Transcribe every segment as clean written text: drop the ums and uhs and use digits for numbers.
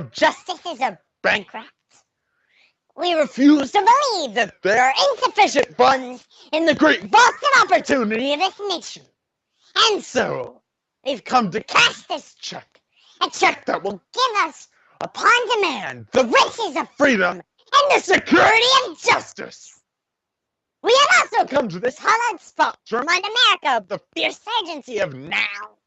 of justice is a bankrupt. We refuse to believe that there are insufficient funds in the great vault of opportunity of this nation. And so, they've come to cash this check. A check that will give us, upon demand, the riches of freedom and the security of justice. We have also come to this hallowed spot to remind America of the fierce urgency of now.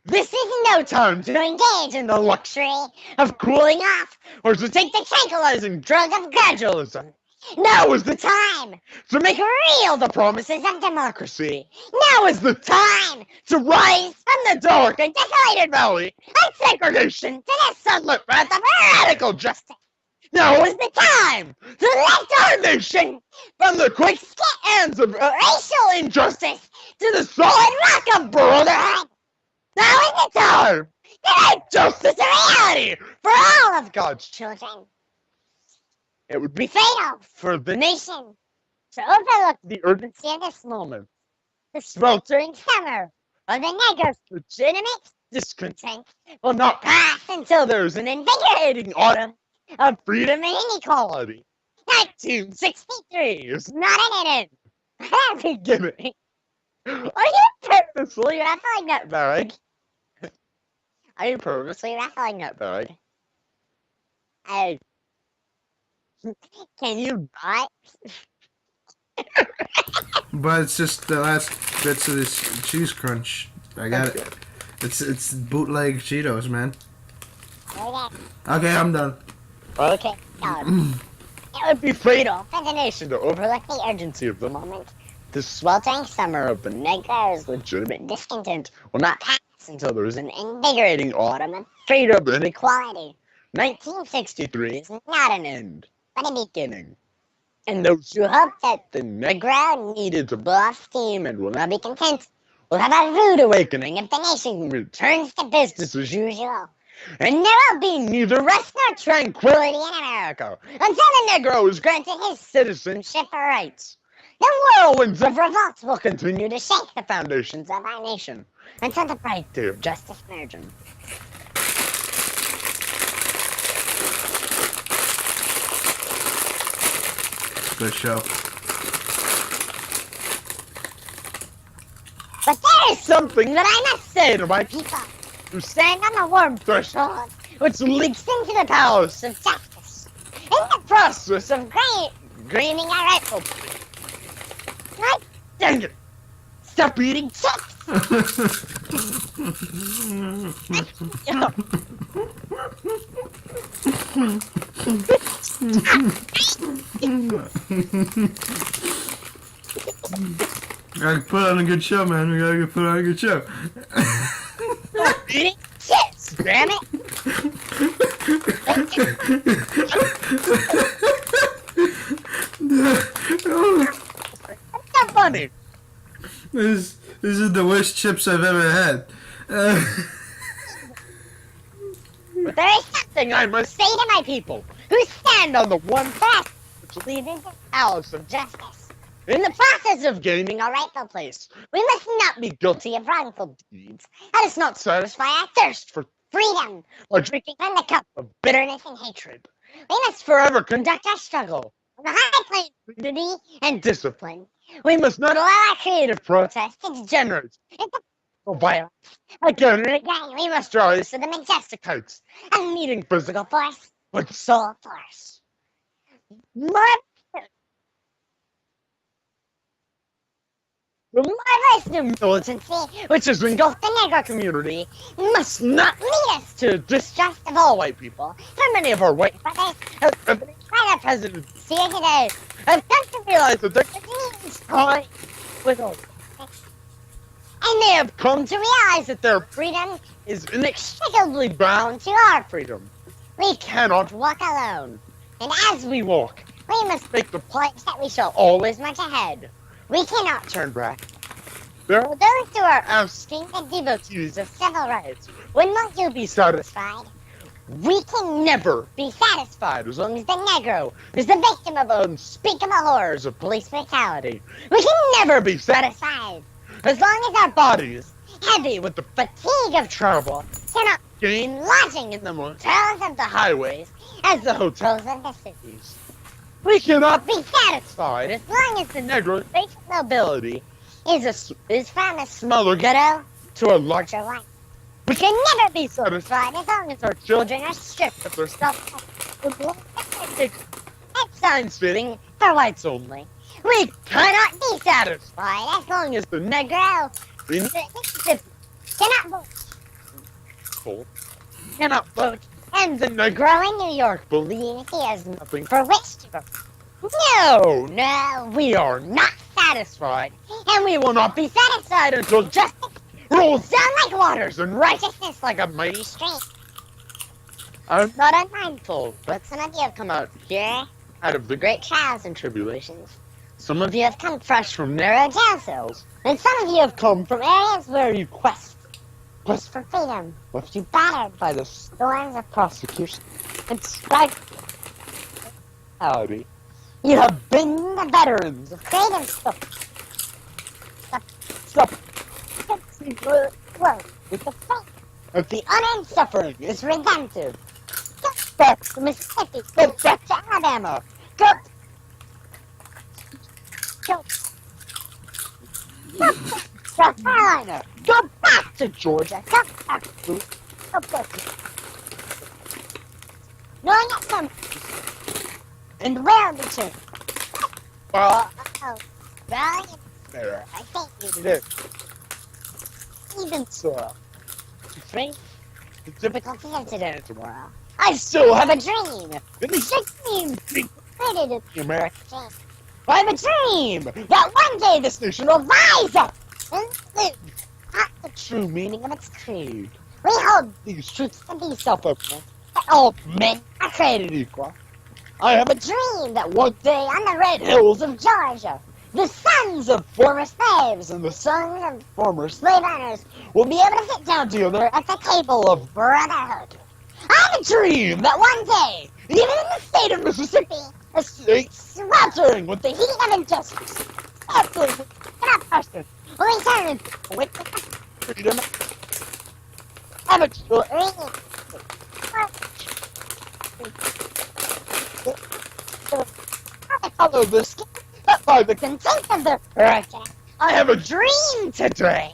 This is no time to engage in the luxury of cooling off or to take the tranquilizing drug of gradualism. Now is the time to make real the promises of democracy. Now is the time to rise from the dark and desolated valley of segregation to the sunlit path of radical justice. Now is the time to lift our nation from the quicksand hands of racial injustice to the solid rock of brotherhood. Now is the time to make justice a reality for all of God's children. It would be fatal for the nation to overlook the urgency of this moment. The sweltering summer of the Negro's legitimate discontent will not pass until there's an invigorating autumn of freedom and inequality. 1963 is not an end, but a beginning. Are you purposely rattling that bird? Are you purposely rattling that bird? Can you not? But it's just the last bits of this cheese crunch. I got it. It's bootleg Cheetos, man. Okay, I'm done. Okay, it would be fatal for the nation to overlook the urgency of the moment. The sweltering summer of the Negro's legitimate discontent will not pass until there is an invigorating autumn of freedom and equality. 1963 is not an end, but a beginning. And those who hope that the Negro needed to blow off steam and will not be content will have a rude awakening if the nation returns to business as usual. And there will be neither rest nor tranquility in America until the Negro is granted his citizenship rights. The whirlwinds of revolt will continue to shake the foundations of our nation until the breakthrough of justice emerges. Good show. But there is something that I must say to my people who stand on the warm threshold which leaks into the palace of justice in the process of gleaming our rightful place. God dang it! Stop eating chips! Gotta put on a good show, man. We gotta put on a good show. Stop eating chips, damn it! That's not funny. This is the worst chips I've ever had. But there is something I must say to my people who stand on the one path which leads into the palace of justice. In the process of gaining our rightful place, we must not be guilty of wrongful deeds. Let us not satisfy our thirst for freedom or drinking from the cup of bitterness and hatred. We must forever conduct our struggle on the high plane of unity and discipline. We must not allow our creative protest to degenerate into violence. Again and again, we must rise to the majestic heights of meeting physical force with soul force. The marvelous new militancy which has engulfed the Negro community must not lead us to distrust of all white people. For many of our white brothers have accompanied by the presidency here today have come to realize that their community's calling with all. And they have come to realize that their freedom is inextricably bound to our freedom. We cannot walk alone. And as we walk, we must make the pledge that we shall always march ahead. We cannot turn back. There are those who are asking the devotees of civil rights, when will you be satisfied? We can never be satisfied as long as the Negro is the victim of unspeakable horrors of police brutality. We can never be satisfied as long as our bodies, heavy with the fatigue of travel, cannot gain lodging in the motels of the highways as the hotels of the cities. We cannot be satisfied as long as the Negro's basic mobility is from a smaller ghetto to a larger one. We can never be satisfied as long as our children are stripped of their self-confidence and signs fitting for whites only. We cannot be satisfied as long as the Negro in Mississippi cannot vote, and the Negro in New York believes he has nothing for which to vote. No, we are not satisfied, and we will not be satisfied until justice rolls down like waters and righteousness like a mighty stream. I'm not unmindful, but some of you have come out here out of the great trials and tribulations. Some of you have come fresh from narrow jail cells, and some of you have come from areas where you quest for freedom, left you battered by the storms of persecution and strife. Howdy. You have been the veterans of freedom with the faith of the unending suffering is redemptive. Go back to Mississippi, go back to Alabama, go back to South Carolina, go back to Georgia, go back to knowing that some and where the change. Well, I think you do. Even so, afraid the difficulty of today's world, I still have a dream. And the dream created in the American dream. I have a dream that one day this nation will rise up and live out the true meaning of its creed. We hold these truths to be self-evident, that all men are created equal. I have a dream that one day on the red hills of Georgia, the sons of former slaves and the sons of former slave owners will be able to sit down together at the table of brotherhood. I have a dream that one day, even in the state of Mississippi, a state sweltering with the heat of injustice, absolutely that person will return with the freedom of a dream. Follow the skin, but by the consent of their character. I have a dream today.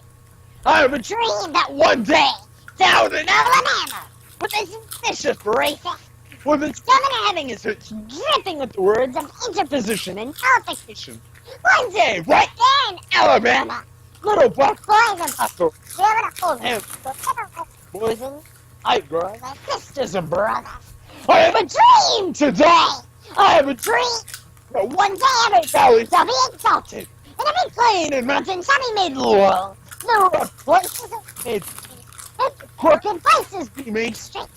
I have a dream that one day, down in Alabama, with this vicious racist, with its governor having his hoods dripping with the words of interposition and nullification, one day, right there in Alabama, little black boys and hustlers will be able to hold hands with little boys and white girls and sisters and brothers. I have a dream today. I have a dream that one day every valley shall be exalted, and every plain and mountain shall be made low. The rough places are made free, and the crooked places be made straight.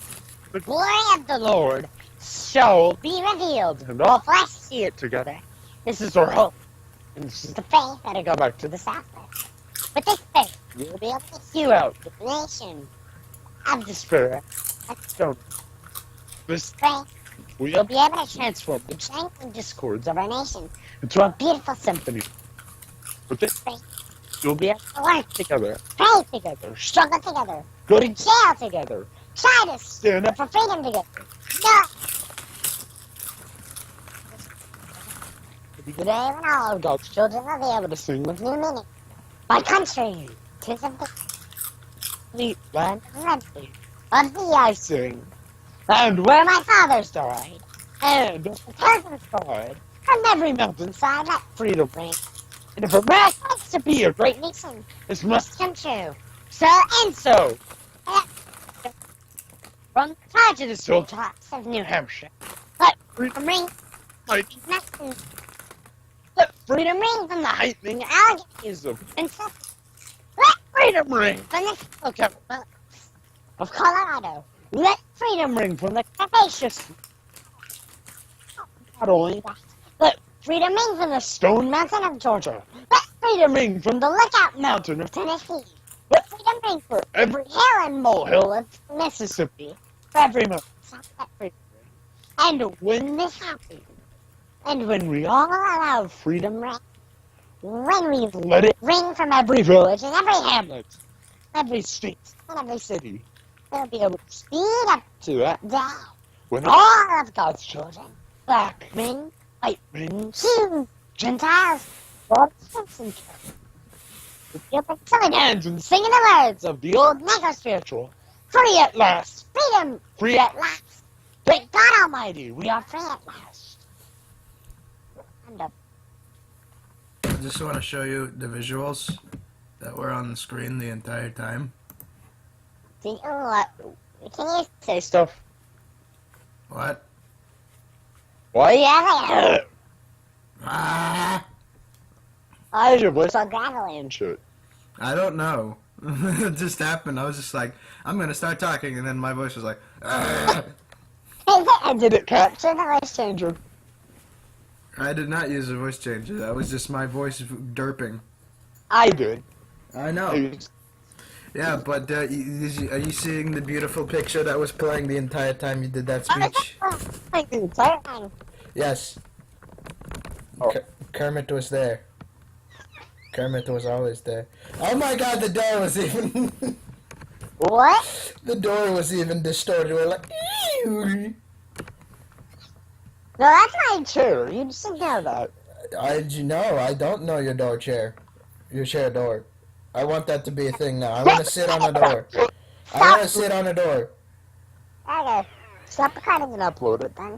The glory of the Lord shall be revealed, and all flesh see it together. This is our hope, and this is the faith that I go back to the South with. With this faith, we will be able to hew out the nation of the Spirit and stone. This faith, we will be able to transform the jank discords of our nation into a beautiful symphony. With this faith, we'll be able to work together, pray together, struggle together, go to jail together, try to stand up for freedom together. No! Today, when all of God's children will be able to sing with new meaning. My country, 'tis of the sweet land of Redfleet, of the I sing. And where my fathers died, and the peasants died, from every mountainside let freedom reign. And if America wants to be a great nation, this must come true. So and so. From the top to the hilltops of New Hampshire, let freedom ring, mighty mountains. Let freedom ring from the heightening Alleghanies of Kentucky. Let freedom ring from the snow-covered mountains of Colorado. Let freedom ring from the capacious. Not only that, let freedom ring from the Stone Mountain of Georgia. Let freedom ring from the Lookout Mountain of Tennessee. Let freedom ring for every hill and molehill of Mississippi. For every mountainside, let freedom ring. And when this happens, and when we all allow freedom ring, when we let it ring from every village and every hamlet, every street and every city, They'll be able to speed up to that day when all of God's children, black men, white men, Jews, Gentiles, all sorts of children, will be able to join hands and singing the words of the old mega spiritual. Free at last, freedom, free at last. Thank God Almighty, we are free at last. And I just want to show you the visuals that were on the screen the entire time. can you say stuff? What? What? Yeah. Ah! Why is your voice on gravelly and shit? I don't know. It just happened. I was just like, I'm gonna start talking, and then my voice was like, ah! And did it capture the voice changer? I did not use a voice changer. That was just my voice derping. I did. I know. Yeah, but are you seeing the beautiful picture that was playing the entire time you did that speech? Yes. Oh. Kermit was there. Kermit was always there. Oh my God, the door was even... What? The door was even distorted. We're like... Ew. No, that's my chair. You just didn't know that. I don't know your door chair. Your chair door. I want that to be a thing now. I want to sit on the door. I want to sit on the door. Okay. Stop recording and upload it then.